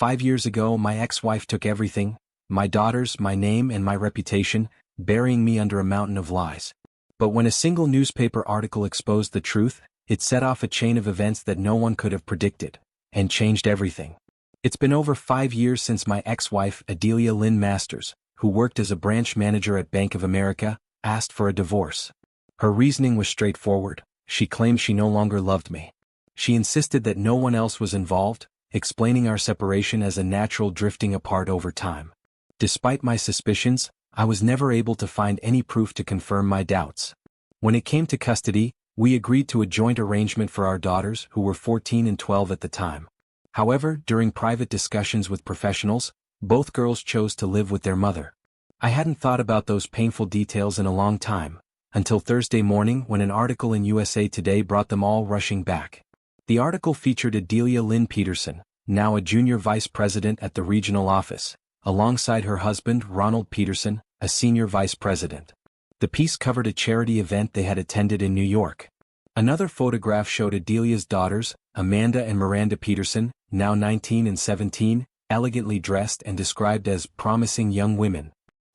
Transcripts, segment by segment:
5 years ago, my ex-wife took everything, my daughters, my name and my reputation, burying me under a mountain of lies. But when a single newspaper article exposed the truth, it set off a chain of events that no one could have predicted, and changed everything. It's been over 5 years since my ex-wife, Adelia Lynn Masters, who worked as a branch manager at Bank of America, asked for a divorce. Her reasoning was straightforward. She claimed she no longer loved me. She insisted that no one else was involved, explaining our separation as a natural drifting apart over time. Despite my suspicions, I was never able to find any proof to confirm my doubts. When it came to custody, we agreed to a joint arrangement for our daughters, who were 14 and 12 at the time. However, during private discussions with professionals, both girls chose to live with their mother. I hadn't thought about those painful details in a long time, until Thursday morning when an article in USA Today brought them all rushing back. The article featured Adelia Lynn Peterson, now a junior vice president at the regional office, alongside her husband Ronald Peterson, a senior vice president. The piece covered a charity event they had attended in New York. Another photograph showed Adelia's daughters, Amanda and Miranda Peterson, now 19 and 17, elegantly dressed and described as promising young women.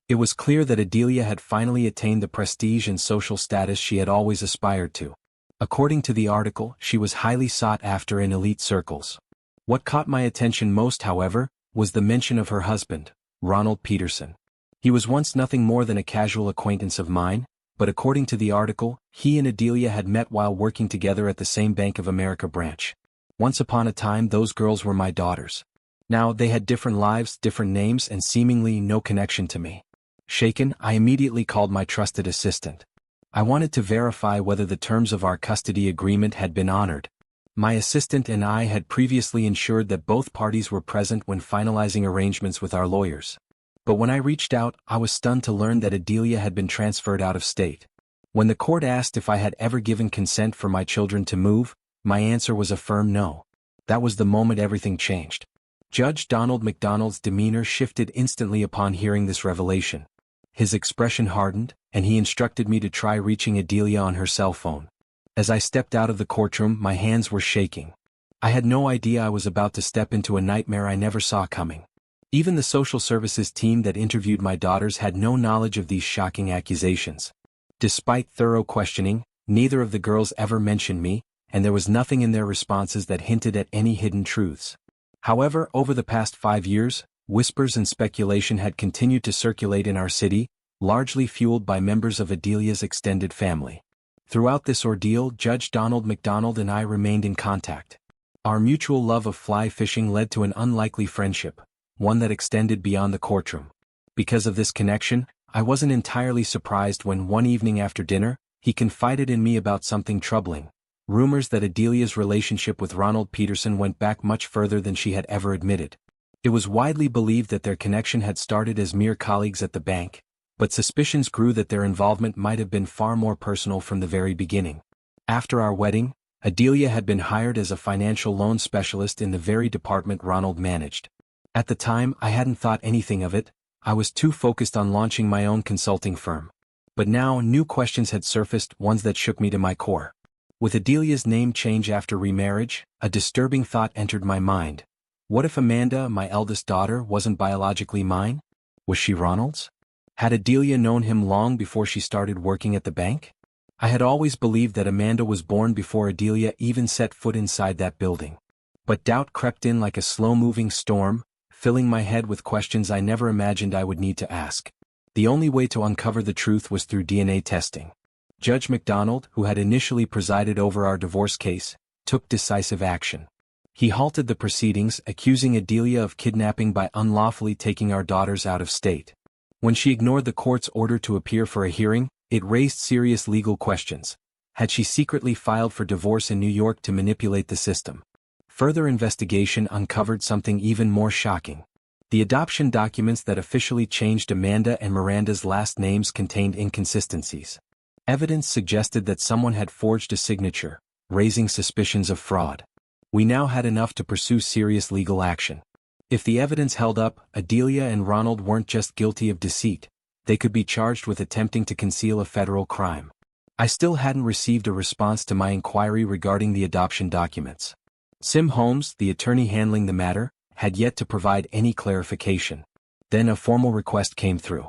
It was clear that Adelia had finally attained the prestige and social status she had always aspired to. According to the article, she was highly sought after in elite circles. What caught my attention most, however, was the mention of her husband, Ronald Peterson. He was once nothing more than a casual acquaintance of mine, but according to the article, he and Adelia had met while working together at the same Bank of America branch. Once upon a time, those girls were my daughters. Now they had different lives, different names, and seemingly no connection to me. Shaken, I immediately called my trusted assistant. I wanted to verify whether the terms of our custody agreement had been honored. My assistant and I had previously ensured that both parties were present when finalizing arrangements with our lawyers. But when I reached out, I was stunned to learn that Adelia had been transferred out of state. When the court asked if I had ever given consent for my children to move, my answer was a firm no. That was the moment everything changed. Judge Donald McDonald's demeanor shifted instantly upon hearing this revelation. His expression hardened, and he instructed me to try reaching Adelia on her cell phone. As I stepped out of the courtroom, my hands were shaking. I had no idea I was about to step into a nightmare I never saw coming. Even the social services team that interviewed my daughters had no knowledge of these shocking accusations. Despite thorough questioning, neither of the girls ever mentioned me, and there was nothing in their responses that hinted at any hidden truths. However, over the past 5 years, whispers and speculation had continued to circulate in our city, largely fueled by members of Adelia's extended family. Throughout this ordeal, Judge Donald McDonald and I remained in contact. Our mutual love of fly fishing led to an unlikely friendship, one that extended beyond the courtroom. Because of this connection, I wasn't entirely surprised when one evening after dinner, he confided in me about something troubling: rumors that Adelia's relationship with Ronald Peterson went back much further than she had ever admitted. It was widely believed that their connection had started as mere colleagues at the bank, but suspicions grew that their involvement might have been far more personal from the very beginning. After our wedding, Adelia had been hired as a financial loan specialist in the very department Ronald managed. At the time, I hadn't thought anything of it. I was too focused on launching my own consulting firm. But now, new questions had surfaced, ones that shook me to my core. With Adelia's name change after remarriage, a disturbing thought entered my mind. What if Amanda, my eldest daughter, wasn't biologically mine? Was she Ronald's? Had Adelia known him long before she started working at the bank? I had always believed that Amanda was born before Adelia even set foot inside that building. But doubt crept in like a slow-moving storm, filling my head with questions I never imagined I would need to ask. The only way to uncover the truth was through DNA testing. Judge McDonald, who had initially presided over our divorce case, took decisive action. He halted the proceedings, accusing Adelia of kidnapping by unlawfully taking our daughters out of state. When she ignored the court's order to appear for a hearing, it raised serious legal questions. Had she secretly filed for divorce in New York to manipulate the system? Further investigation uncovered something even more shocking. The adoption documents that officially changed Amanda and Miranda's last names contained inconsistencies. Evidence suggested that someone had forged a signature, raising suspicions of fraud. We now had enough to pursue serious legal action. If the evidence held up, Adelia and Ronald weren't just guilty of deceit, they could be charged with attempting to conceal a federal crime. I still hadn't received a response to my inquiry regarding the adoption documents. Sim Holmes, the attorney handling the matter, had yet to provide any clarification. Then a formal request came through.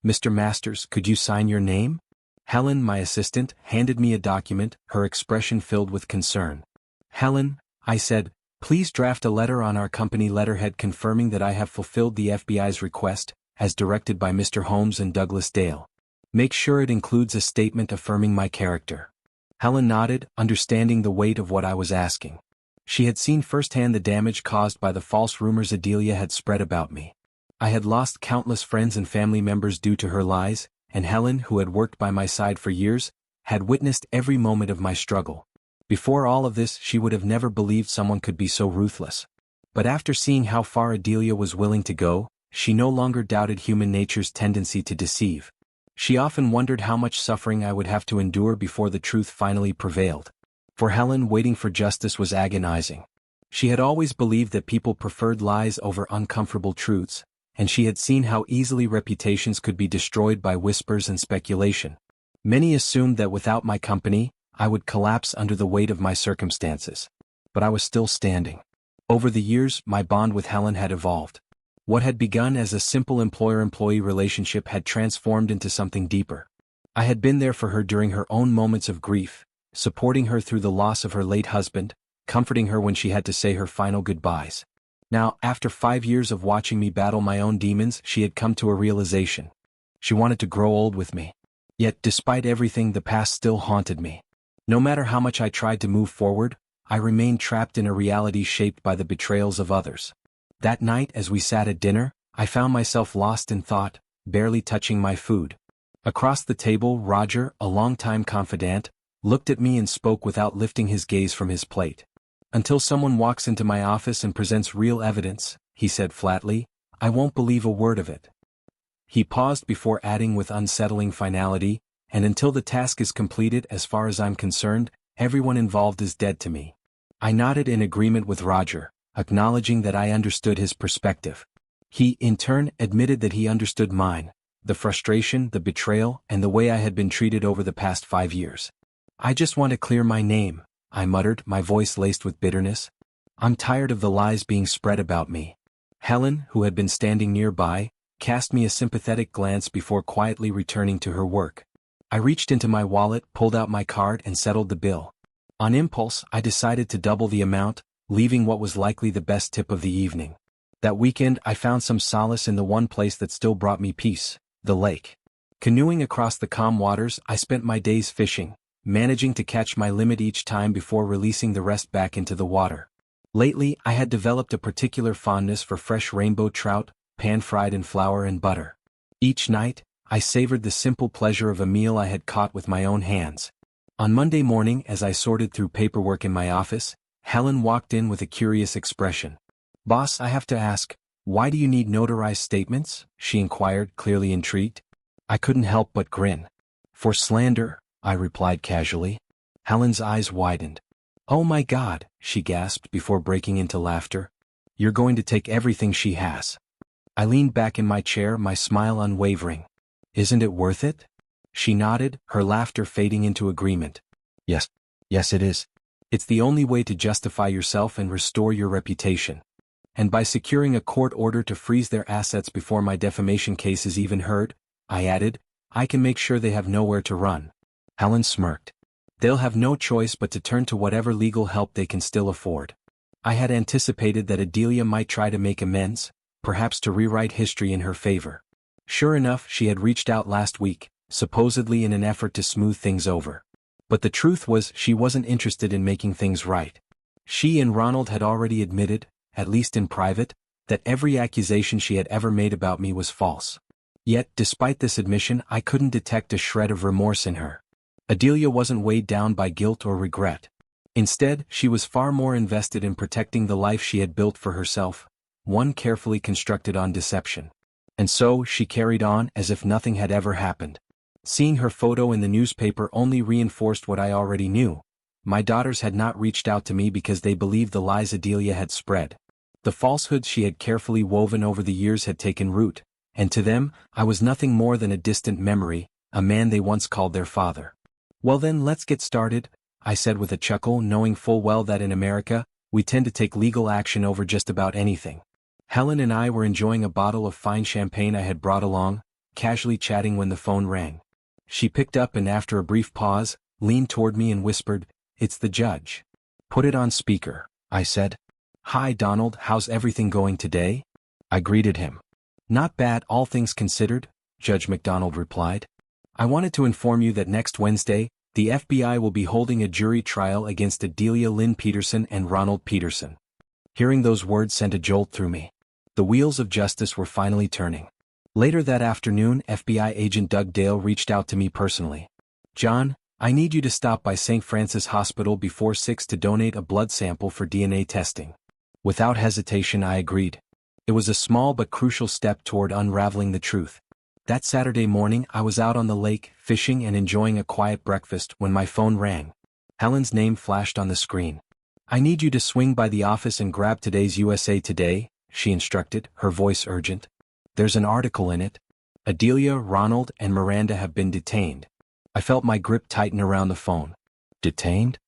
"Mr. Masters, could you sign your name?" Helen, my assistant, handed me a document, her expression filled with concern. "Helen," I said, "please draft a letter on our company letterhead confirming that I have fulfilled the FBI's request, as directed by Mr. Holmes and Douglas Dale. Make sure it includes a statement affirming my character." Helen nodded, understanding the weight of what I was asking. She had seen firsthand the damage caused by the false rumors Adelia had spread about me. I had lost countless friends and family members due to her lies, and Helen, who had worked by my side for years, had witnessed every moment of my struggle. Before all of this, she would have never believed someone could be so ruthless. But after seeing how far Adelia was willing to go, she no longer doubted human nature's tendency to deceive. She often wondered how much suffering I would have to endure before the truth finally prevailed. For Helen, waiting for justice was agonizing. She had always believed that people preferred lies over uncomfortable truths, and she had seen how easily reputations could be destroyed by whispers and speculation. Many assumed that without my company, I would collapse under the weight of my circumstances. But I was still standing. Over the years, my bond with Helen had evolved. What had begun as a simple employer-employee relationship had transformed into something deeper. I had been there for her during her own moments of grief, supporting her through the loss of her late husband, comforting her when she had to say her final goodbyes. Now, after 5 years of watching me battle my own demons, she had come to a realization. She wanted to grow old with me. Yet, despite everything, the past still haunted me. No matter how much I tried to move forward, I remained trapped in a reality shaped by the betrayals of others. That night, as we sat at dinner, I found myself lost in thought, barely touching my food. Across the table, Roger, a longtime confidant, looked at me and spoke without lifting his gaze from his plate. "Until someone walks into my office and presents real evidence," he said flatly, "I won't believe a word of it." He paused before adding with unsettling finality, "And until the task is completed, as far as I'm concerned, everyone involved is dead to me." I nodded in agreement with Roger, acknowledging that I understood his perspective. He, in turn, admitted that he understood mine, the frustration, the betrayal, and the way I had been treated over the past 5 years. "I just want to clear my name," I muttered, my voice laced with bitterness. "I'm tired of the lies being spread about me." Helen, who had been standing nearby, cast me a sympathetic glance before quietly returning to her work. I reached into my wallet, pulled out my card, and settled the bill. On impulse, I decided to double the amount, leaving what was likely the best tip of the evening. That weekend, I found some solace in the one place that still brought me peace, the lake. Canoeing across the calm waters, I spent my days fishing, managing to catch my limit each time before releasing the rest back into the water. Lately, I had developed a particular fondness for fresh rainbow trout, pan-fried in flour and butter. Each night, I savored the simple pleasure of a meal I had caught with my own hands. On Monday morning, as I sorted through paperwork in my office, Helen walked in with a curious expression. "Boss, I have to ask, why do you need notarized statements?" she inquired, clearly intrigued. I couldn't help but grin. "For slander," I replied casually. Helen's eyes widened. "Oh my God," she gasped before breaking into laughter. "You're going to take everything she has." I leaned back in my chair, my smile unwavering. "Isn't it worth it?" She nodded, her laughter fading into agreement. Yes, it is. It's the only way to justify yourself and restore your reputation. And by securing a court order to freeze their assets before my defamation case is even heard," I added, "I can make sure they have nowhere to run." Helen smirked. "They'll have no choice but to turn to whatever legal help they can still afford." I had anticipated that Adelia might try to make amends, perhaps to rewrite history in her favor. Sure enough, she had reached out last week, supposedly in an effort to smooth things over. But the truth was, she wasn't interested in making things right. She and Ronald had already admitted, at least in private, that every accusation she had ever made about me was false. Yet, despite this admission, I couldn't detect a shred of remorse in her. Adelia wasn't weighed down by guilt or regret. Instead, she was far more invested in protecting the life she had built for herself, one carefully constructed on deception. And so, she carried on as if nothing had ever happened. Seeing her photo in the newspaper only reinforced what I already knew. My daughters had not reached out to me because they believed the lies Adelia had spread. The falsehoods she had carefully woven over the years had taken root, and to them, I was nothing more than a distant memory, a man they once called their father. "Well then, let's get started," I said with a chuckle, knowing full well that in America, we tend to take legal action over just about anything. Helen and I were enjoying a bottle of fine champagne I had brought along, casually chatting when the phone rang. She picked up and after a brief pause, leaned toward me and whispered, "It's the judge." "Put it on speaker," I said. "Hi Donald, how's everything going today?" I greeted him. "Not bad, all things considered," Judge McDonald replied. "I wanted to inform you that next Wednesday, the FBI will be holding a jury trial against Adelia Lynn Peterson and Ronald Peterson." Hearing those words sent a jolt through me. The wheels of justice were finally turning. Later that afternoon, FBI agent Doug Dale reached out to me personally. "John, I need you to stop by St. Francis Hospital before 6 to donate a blood sample for DNA testing." Without hesitation I agreed. It was a small but crucial step toward unraveling the truth. That Saturday morning I was out on the lake, fishing and enjoying a quiet breakfast when my phone rang. Helen's name flashed on the screen. "I need you to swing by the office and grab today's USA Today," she instructed, her voice urgent. "There's an article in it. Adelia, Ronald, and Miranda have been detained." I felt my grip tighten around the phone. "Detained?"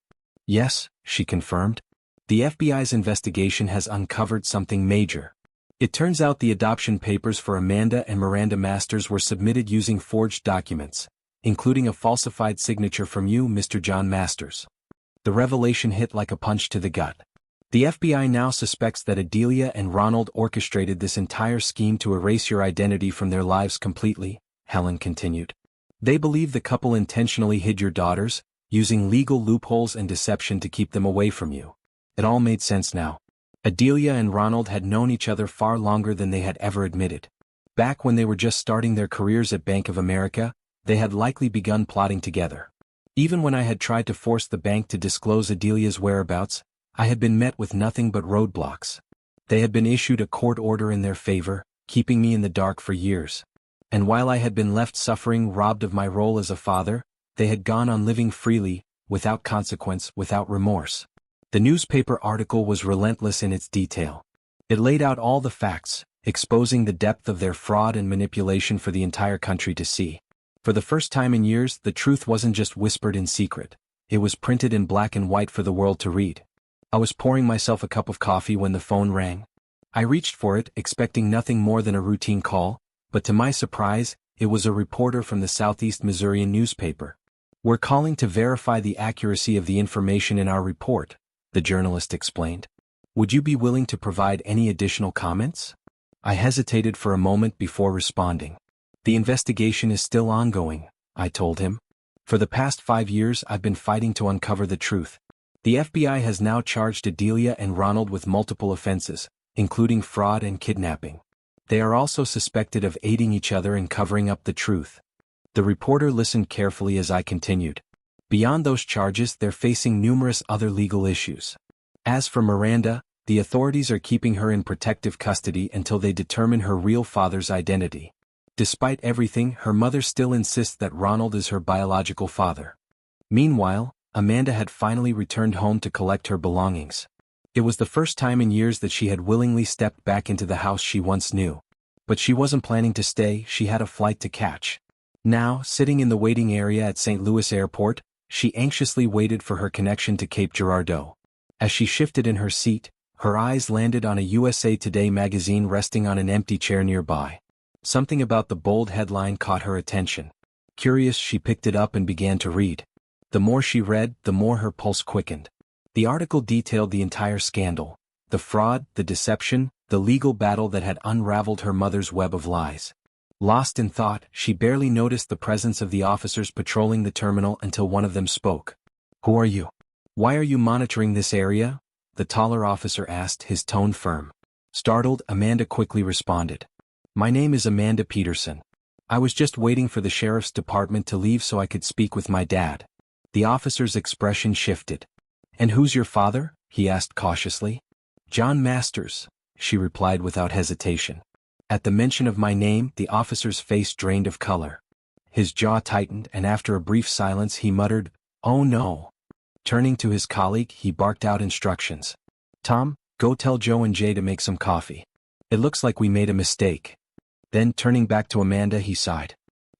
"Yes," she confirmed. "The FBI's investigation has uncovered something major. It turns out the adoption papers for Amanda and Miranda Masters were submitted using forged documents, including a falsified signature from you, Mr. John Masters." The revelation hit like a punch to the gut. "The FBI now suspects that Adelia and Ronald orchestrated this entire scheme to erase your identity from their lives completely," Helen continued. "They believe the couple intentionally hid your daughters, using legal loopholes and deception to keep them away from you." It all made sense now. Adelia and Ronald had known each other far longer than they had ever admitted. Back when they were just starting their careers at Bank of America, they had likely begun plotting together. Even when I had tried to force the bank to disclose Adelia's whereabouts, I had been met with nothing but roadblocks. They had been issued a court order in their favor, keeping me in the dark for years. And while I had been left suffering, robbed of my role as a father, they had gone on living freely, without consequence, without remorse. The newspaper article was relentless in its detail. It laid out all the facts, exposing the depth of their fraud and manipulation for the entire country to see. For the first time in years, the truth wasn't just whispered in secret. It was printed in black and white for the world to read. I was pouring myself a cup of coffee when the phone rang. I reached for it, expecting nothing more than a routine call, but to my surprise, it was a reporter from the Southeast Missourian newspaper. "We're calling to verify the accuracy of the information in our report," the journalist explained. "Would you be willing to provide any additional comments?" I hesitated for a moment before responding. "The investigation is still ongoing," I told him. "For the past 5 years I've been fighting to uncover the truth. The FBI has now charged Adelia and Ronald with multiple offenses, including fraud and kidnapping. They are also suspected of aiding each other in covering up the truth." The reporter listened carefully as I continued. "Beyond those charges, they're facing numerous other legal issues. As for Miranda, the authorities are keeping her in protective custody until they determine her real father's identity. Despite everything, her mother still insists that Ronald is her biological father. Meanwhile, Amanda had finally returned home to collect her belongings. It was the first time in years that she had willingly stepped back into the house she once knew. But she wasn't planning to stay, she had a flight to catch. Now, sitting in the waiting area at St. Louis Airport, she anxiously waited for her connection to Cape Girardeau. As she shifted in her seat, her eyes landed on a USA Today magazine resting on an empty chair nearby. Something about the bold headline caught her attention. Curious, she picked it up and began to read. The more she read, the more her pulse quickened. The article detailed the entire scandal, the fraud, the deception, the legal battle that had unraveled her mother's web of lies. Lost in thought, she barely noticed the presence of the officers patrolling the terminal until one of them spoke. "Who are you? Why are you monitoring this area?" the taller officer asked, his tone firm. Startled, Amanda quickly responded. "My name is Amanda Peterson. I was just waiting for the sheriff's department to leave so I could speak with my dad." The officer's expression shifted. "And who's your father?" he asked cautiously. "John Masters," she replied without hesitation. At the mention of my name, the officer's face drained of color. His jaw tightened, and after a brief silence he muttered, "Oh no." Turning to his colleague, he barked out instructions. "Tom, go tell Joe and Jay to make some coffee. It looks like we made a mistake." Then turning back to Amanda, he sighed.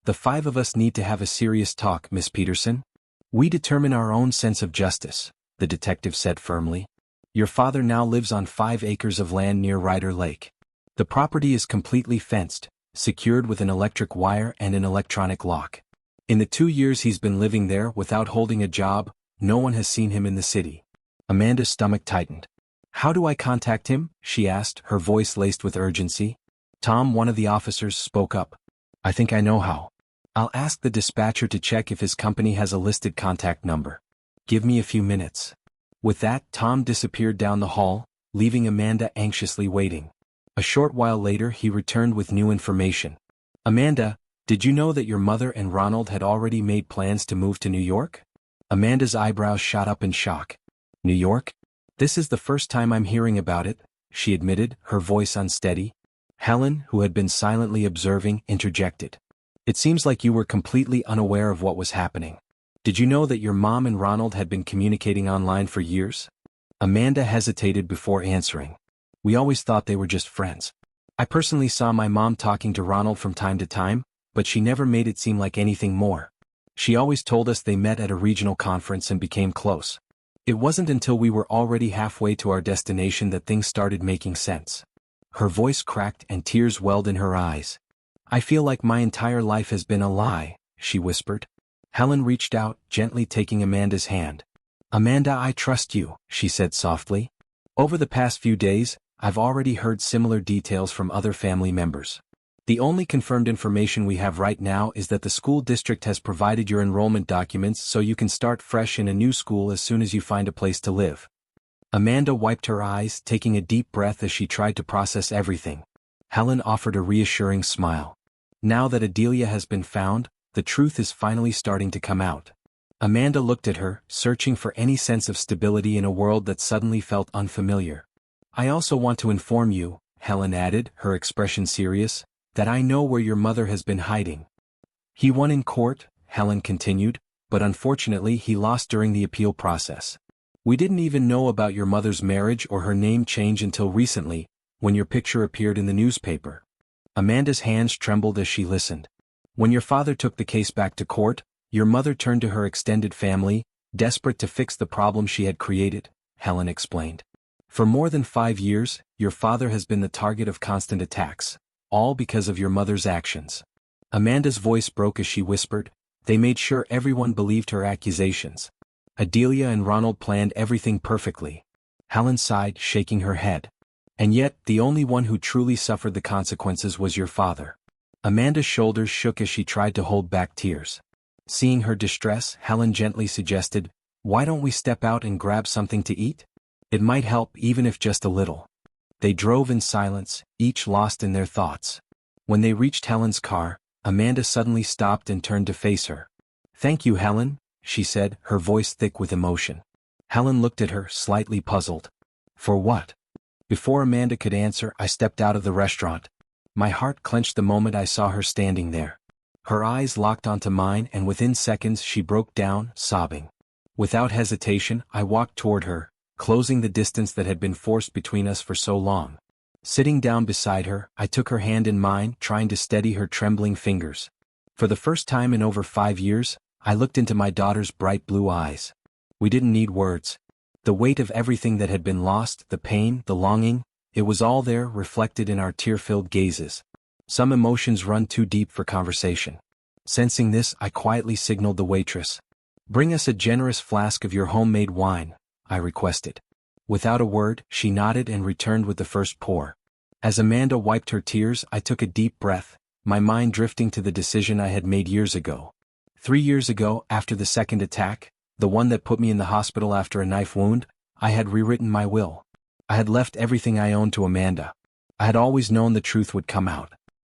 "The 5 of us need to have a serious talk, Miss Peterson. We determine our own sense of justice," the detective said firmly. "Your father now lives on 5 acres of land near Ryder Lake. The property is completely fenced, secured with an electric wire and an electronic lock. In the 2 years he's been living there without holding a job, no one has seen him in the city. Amanda's stomach tightened. How do I contact him? She asked, her voice laced with urgency. Tom, one of the officers, spoke up. I think I know how. I'll ask the dispatcher to check if his company has a listed contact number. Give me a few minutes. With that, Tom disappeared down the hall, leaving Amanda anxiously waiting. A short while later he returned with new information. Amanda, did you know that your mother and Ronald had already made plans to move to New York? Amanda's eyebrows shot up in shock. New York? This is the first time I'm hearing about it, she admitted, her voice unsteady. Helen, who had been silently observing, interjected. It seems like you were completely unaware of what was happening. Did you know that your mom and Ronald had been communicating online for years? Amanda hesitated before answering. We always thought they were just friends. I personally saw my mom talking to Ronald from time to time, but she never made it seem like anything more. She always told us they met at a regional conference and became close. It wasn't until we were already halfway to our destination that things started making sense. Her voice cracked and tears welled in her eyes. I feel like my entire life has been a lie, she whispered. Helen reached out, gently taking Amanda's hand. Amanda, I trust you, she said softly. Over the past few days, I've already heard similar details from other family members. The only confirmed information we have right now is that the school district has provided your enrollment documents so you can start fresh in a new school as soon as you find a place to live. Amanda wiped her eyes, taking a deep breath as she tried to process everything. Helen offered a reassuring smile. Now that Adelia has been found, the truth is finally starting to come out. Amanda looked at her, searching for any sense of stability in a world that suddenly felt unfamiliar. I also want to inform you, Helen added, her expression serious, that I know where your mother has been hiding. He won in court, Helen continued, but unfortunately he lost during the appeal process. We didn't even know about your mother's marriage or her name change until recently, when your picture appeared in the newspaper. Amanda's hands trembled as she listened. When your father took the case back to court, your mother turned to her extended family, desperate to fix the problem she had created, Helen explained. For more than 5 years, your father has been the target of constant attacks, all because of your mother's actions. Amanda's voice broke as she whispered, they made sure everyone believed her accusations. Adelia and Ronald planned everything perfectly. Helen sighed, shaking her head. And yet, the only one who truly suffered the consequences was your father. Amanda's shoulders shook as she tried to hold back tears. Seeing her distress, Helen gently suggested, why don't we step out and grab something to eat? It might help even if just a little. They drove in silence, each lost in their thoughts. When they reached Helen's car, Amanda suddenly stopped and turned to face her. Thank you, Helen, she said, her voice thick with emotion. Helen looked at her, slightly puzzled. For what? Before Amanda could answer, I stepped out of the restaurant. My heart clenched the moment I saw her standing there. Her eyes locked onto mine and within seconds she broke down, sobbing. Without hesitation, I walked toward her, closing the distance that had been forced between us for so long. Sitting down beside her, I took her hand in mine, trying to steady her trembling fingers. For the first time in over 5 years, I looked into my daughter's bright blue eyes. We didn't need words. The weight of everything that had been lost, the pain, the longing, it was all there, reflected in our tear-filled gazes. Some emotions run too deep for conversation. Sensing this, I quietly signaled the waitress. Bring us a generous flask of your homemade wine, I requested. Without a word, she nodded and returned with the first pour. As Amanda wiped her tears, I took a deep breath, my mind drifting to the decision I had made years ago. 3 years ago, after the second attack, the one that put me in the hospital after a knife wound, I had rewritten my will. I had left everything I owned to Amanda. I had always known the truth would come out.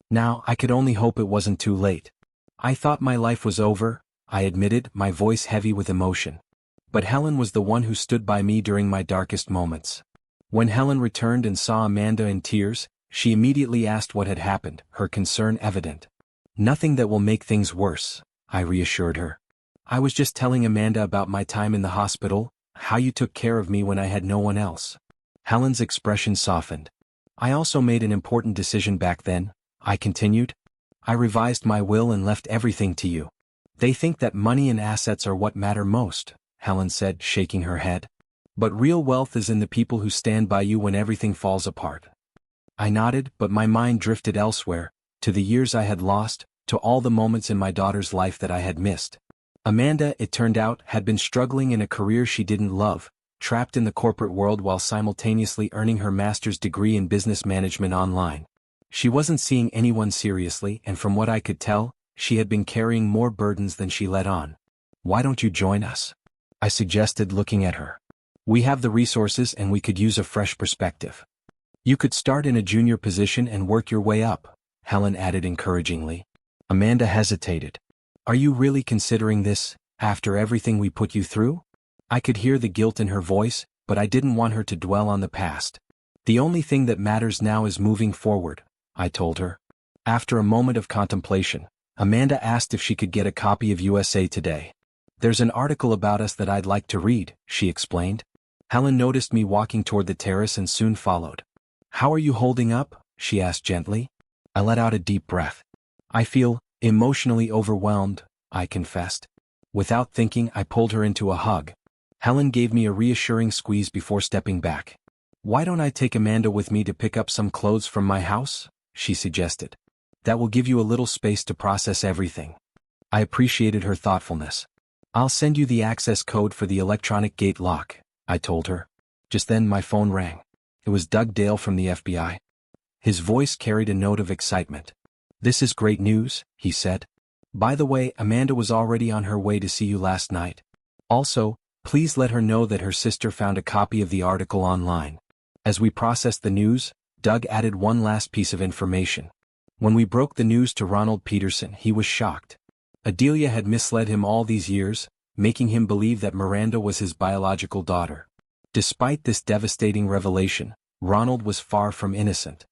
Now, I could only hope it wasn't too late. I thought my life was over, I admitted, my voice heavy with emotion. But Helen was the one who stood by me during my darkest moments. When Helen returned and saw Amanda in tears, she immediately asked what had happened, her concern evident. Nothing that will make things worse, I reassured her. I was just telling Amanda about my time in the hospital, how you took care of me when I had no one else. Helen's expression softened. I also made an important decision back then, I continued. I revised my will and left everything to you. They think that money and assets are what matter most, Helen said, shaking her head. But real wealth is in the people who stand by you when everything falls apart. I nodded, but my mind drifted elsewhere, to the years I had lost, to all the moments in my daughter's life that I had missed. Amanda, it turned out, had been struggling in a career she didn't love, trapped in the corporate world while simultaneously earning her master's degree in business management online. She wasn't seeing anyone seriously, and from what I could tell, she had been carrying more burdens than she let on. "Why don't you join us?" I suggested, looking at her. "We have the resources and we could use a fresh perspective." "You could start in a junior position and work your way up," Helen added encouragingly. Amanda hesitated. "Are you really considering this, after everything we put you through?" I could hear the guilt in her voice, but I didn't want her to dwell on the past. "The only thing that matters now is moving forward," I told her. After a moment of contemplation, Amanda asked if she could get a copy of USA Today. "There's an article about us that I'd like to read," she explained. Helen noticed me walking toward the terrace and soon followed. "How are you holding up?" she asked gently. I let out a deep breath. "I feel emotionally overwhelmed," I confessed. Without thinking, I pulled her into a hug. Helen gave me a reassuring squeeze before stepping back. "Why don't I take Amanda with me to pick up some clothes from my house?" she suggested. "That will give you a little space to process everything." I appreciated her thoughtfulness. "I'll send you the access code for the electronic gate lock," I told her. Just then my phone rang. It was Doug Dale from the FBI. His voice carried a note of excitement. "This is great news," he said. "By the way, Amanda was already on her way to see you last night. Also, please let her know that her sister found a copy of the article online." As we processed the news, Doug added one last piece of information. When we broke the news to Ronald Peterson, he was shocked. Adelia had misled him all these years, making him believe that Miranda was his biological daughter. Despite this devastating revelation, Ronald was far from innocent.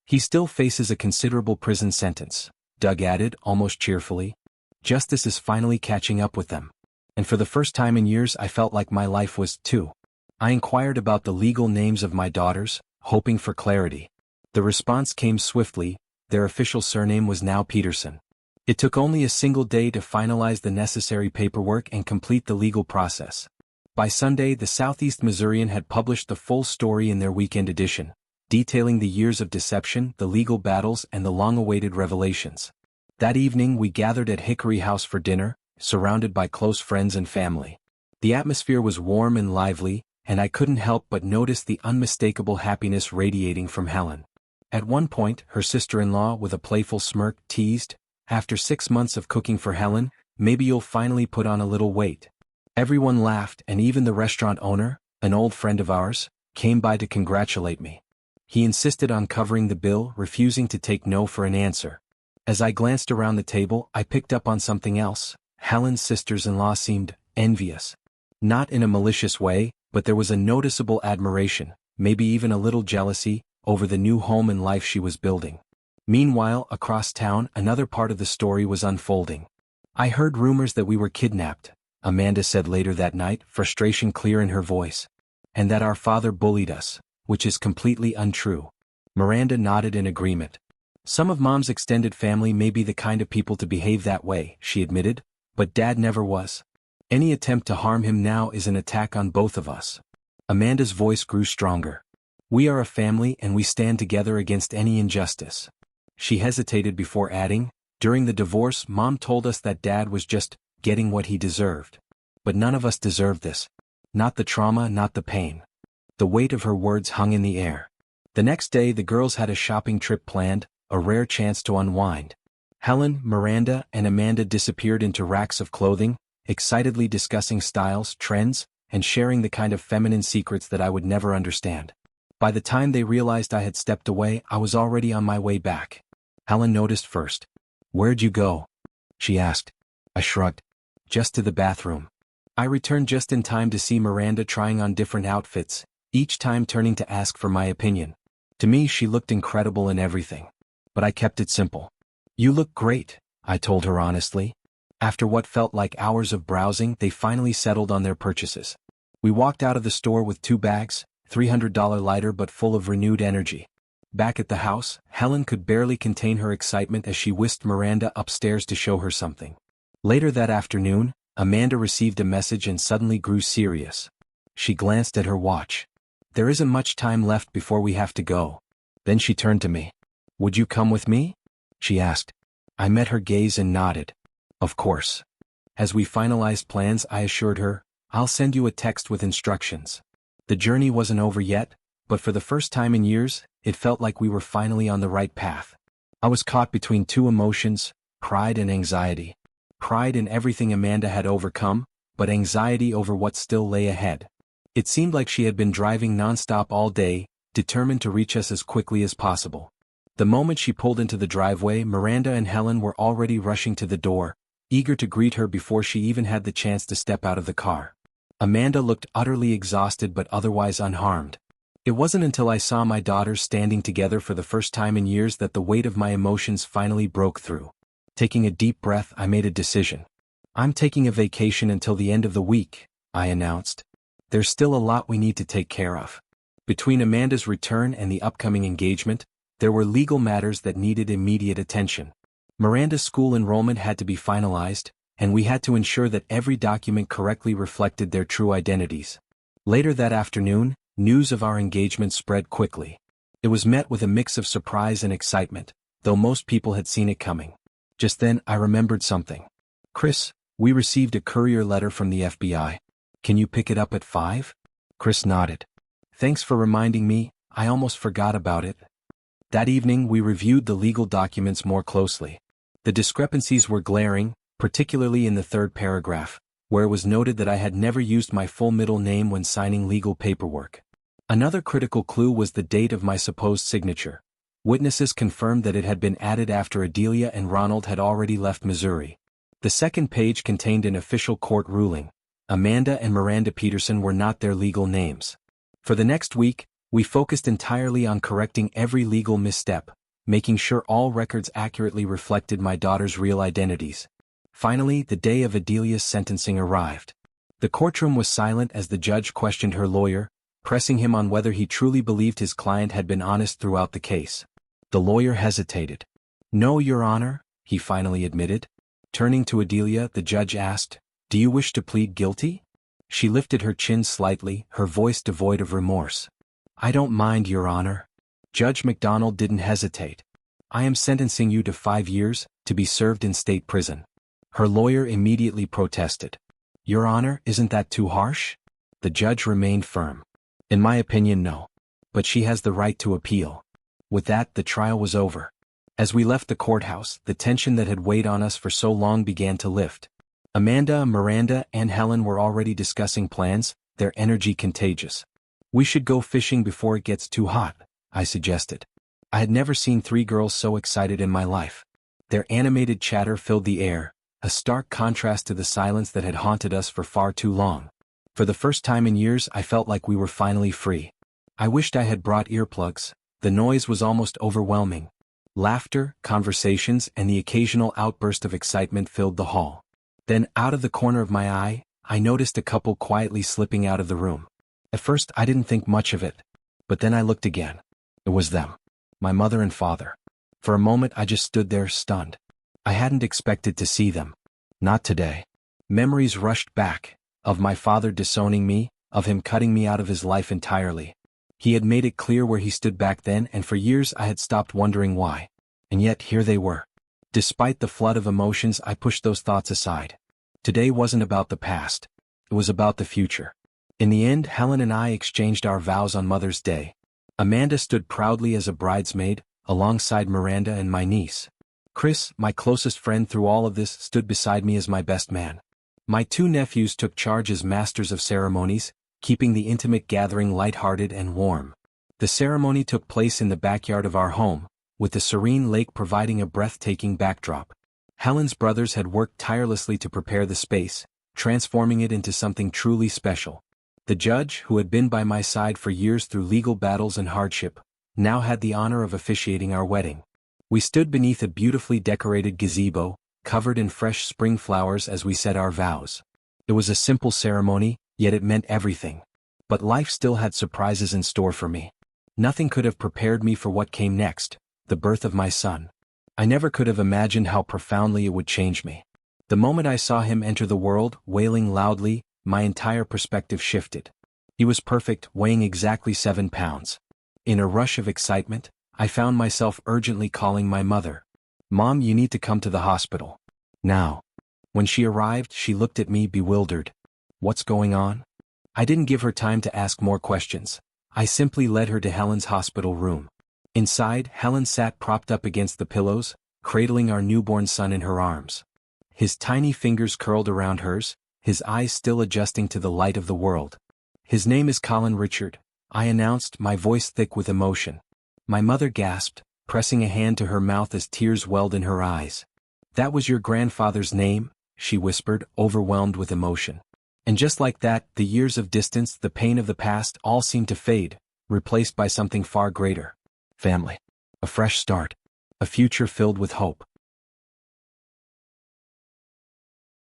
"He still faces a considerable prison sentence," Doug added, almost cheerfully. "Justice is finally catching up with them. And for the first time in years I felt like my life was, too." I inquired about the legal names of my daughters, hoping for clarity. The response came swiftly: their official surname was now Peterson. It took only a single day to finalize the necessary paperwork and complete the legal process. By Sunday, the Southeast Missourian had published the full story in their weekend edition, detailing the years of deception, the legal battles, and the long-awaited revelations. That evening we gathered at Hickory House for dinner, surrounded by close friends and family. The atmosphere was warm and lively, and I couldn't help but notice the unmistakable happiness radiating from Helen. At one point, her sister-in-law, with a playful smirk, teased, "After 6 months of cooking for Helen, maybe you'll finally put on a little weight." Everyone laughed, and even the restaurant owner, an old friend of ours, came by to congratulate me. He insisted on covering the bill, refusing to take no for an answer. As I glanced around the table, I picked up on something else. Helen's sisters-in-law seemed envious. Not in a malicious way, but there was a noticeable admiration, maybe even a little jealousy, over the new home and life she was building. Meanwhile, across town, another part of the story was unfolding. "I heard rumors that we were kidnapped," Amanda said later that night, frustration clear in her voice. "And that our father bullied us, which is completely untrue." Miranda nodded in agreement. "Some of Mom's extended family may be the kind of people to behave that way," she admitted, "but Dad never was. Any attempt to harm him now is an attack on both of us." Amanda's voice grew stronger. "We are a family and we stand together against any injustice." She hesitated before adding, "During the divorce, Mom told us that Dad was just getting what he deserved. But none of us deserved this. Not the trauma, not the pain." The weight of her words hung in the air. The next day the girls had a shopping trip planned, a rare chance to unwind. Helen, Miranda, and Amanda disappeared into racks of clothing, excitedly discussing styles, trends, and sharing the kind of feminine secrets that I would never understand. By the time they realized I had stepped away, I was already on my way back. Helen noticed first. "Where'd you go?" she asked. I shrugged. "Just to the bathroom." I returned just in time to see Miranda trying on different outfits, each time turning to ask for my opinion. To me, she looked incredible in everything. But I kept it simple. "You look great," I told her honestly. After what felt like hours of browsing, they finally settled on their purchases. We walked out of the store with 2 bags, $300 lighter but full of renewed energy. Back at the house, Helen could barely contain her excitement as she whisked Miranda upstairs to show her something. Later that afternoon, Amanda received a message and suddenly grew serious. She glanced at her watch. "There isn't much time left before we have to go." Then she turned to me. "Would you come with me?" she asked. I met her gaze and nodded. "Of course." As we finalized plans, I assured her, "I'll send you a text with instructions." The journey wasn't over yet, but for the first time in years, it felt like we were finally on the right path. I was caught between two emotions, pride and anxiety. Pride in everything Amanda had overcome, but anxiety over what still lay ahead. It seemed like she had been driving nonstop all day, determined to reach us as quickly as possible. The moment she pulled into the driveway, Miranda and Helen were already rushing to the door, eager to greet her before she even had the chance to step out of the car. Amanda looked utterly exhausted but otherwise unharmed. It wasn't until I saw my daughters standing together for the first time in years that the weight of my emotions finally broke through. Taking a deep breath, I made a decision. "I'm taking a vacation until the end of the week," I announced. "There's still a lot we need to take care of." Between Amanda's return and the upcoming engagement, there were legal matters that needed immediate attention. Miranda's school enrollment had to be finalized, and we had to ensure that every document correctly reflected their true identities. Later that afternoon, news of our engagement spread quickly. It was met with a mix of surprise and excitement, though most people had seen it coming. Just then, I remembered something. "Chris, we received a courier letter from the FBI. Can you pick it up at 5? Chris nodded. "Thanks for reminding me, I almost forgot about it." That evening we reviewed the legal documents more closely. The discrepancies were glaring, particularly in the third paragraph, where it was noted that I had never used my full middle name when signing legal paperwork. Another critical clue was the date of my supposed signature. Witnesses confirmed that it had been added after Adelia and Ronald had already left Missouri. The second page contained an official court ruling. Amanda and Miranda Peterson were not their legal names. For the next week, we focused entirely on correcting every legal misstep, making sure all records accurately reflected my daughters' real identities. Finally, the day of Adelia's sentencing arrived. The courtroom was silent as the judge questioned her lawyer, pressing him on whether he truly believed his client had been honest throughout the case. The lawyer hesitated. "No, Your Honor," he finally admitted. Turning to Adelia, the judge asked, "Do you wish to plead guilty?" She lifted her chin slightly, her voice devoid of remorse. "I don't mind, Your Honor." Judge McDonald didn't hesitate. "I am sentencing you to 5 years, to be served in state prison." Her lawyer immediately protested. "Your Honor, isn't that too harsh?" The judge remained firm. "In my opinion, no. But she has the right to appeal." With that, the trial was over. As we left the courthouse, the tension that had weighed on us for so long began to lift. Amanda, Miranda, and Helen were already discussing plans, their energy contagious. "We should go fishing before it gets too hot," I suggested. I had never seen 3 girls so excited in my life. Their animated chatter filled the air, a stark contrast to the silence that had haunted us for far too long. For the first time in years, I felt like we were finally free. I wished I had brought earplugs. The noise was almost overwhelming. Laughter, conversations, and the occasional outburst of excitement filled the hall. Then, out of the corner of my eye, I noticed a couple quietly slipping out of the room. At first, I didn't think much of it. But then I looked again. It was them. My mother and father. For a moment, I just stood there stunned. I hadn't expected to see them. Not today. Memories rushed back, of my father disowning me, of him cutting me out of his life entirely. He had made it clear where he stood back then, and for years I had stopped wondering why. And yet here they were. Despite the flood of emotions, I pushed those thoughts aside. Today wasn't about the past. It was about the future. In the end, Helen and I exchanged our vows on Mother's Day. Amanda stood proudly as a bridesmaid, alongside Miranda and my niece. Chris, my closest friend through all of this, stood beside me as my best man. My 2 nephews took charge as masters of ceremonies, keeping the intimate gathering lighthearted and warm. The ceremony took place in the backyard of our home, with the serene lake providing a breathtaking backdrop. Helen's brothers had worked tirelessly to prepare the space, transforming it into something truly special. The judge, who had been by my side for years through legal battles and hardship, now had the honor of officiating our wedding. We stood beneath a beautifully decorated gazebo, covered in fresh spring flowers as we said our vows. It was a simple ceremony, yet it meant everything. But life still had surprises in store for me. Nothing could have prepared me for what came next, the birth of my son. I never could have imagined how profoundly it would change me. The moment I saw him enter the world, wailing loudly, my entire perspective shifted. He was perfect, weighing exactly 7 pounds. In a rush of excitement, I found myself urgently calling my mother. "Mom, you need to come to the hospital. Now." When she arrived, she looked at me bewildered. "What's going on?" I didn't give her time to ask more questions. I simply led her to Helen's hospital room. Inside, Helen sat propped up against the pillows, cradling our newborn son in her arms. His tiny fingers curled around hers, his eyes still adjusting to the light of the world. "His name is Colin Richard," I announced, my voice thick with emotion. My mother gasped, pressing a hand to her mouth as tears welled in her eyes. "That was your grandfather's name?" she whispered, overwhelmed with emotion. And just like that, the years of distance, the pain of the past, all seemed to fade, replaced by something far greater. Family. A fresh start. A future filled with hope.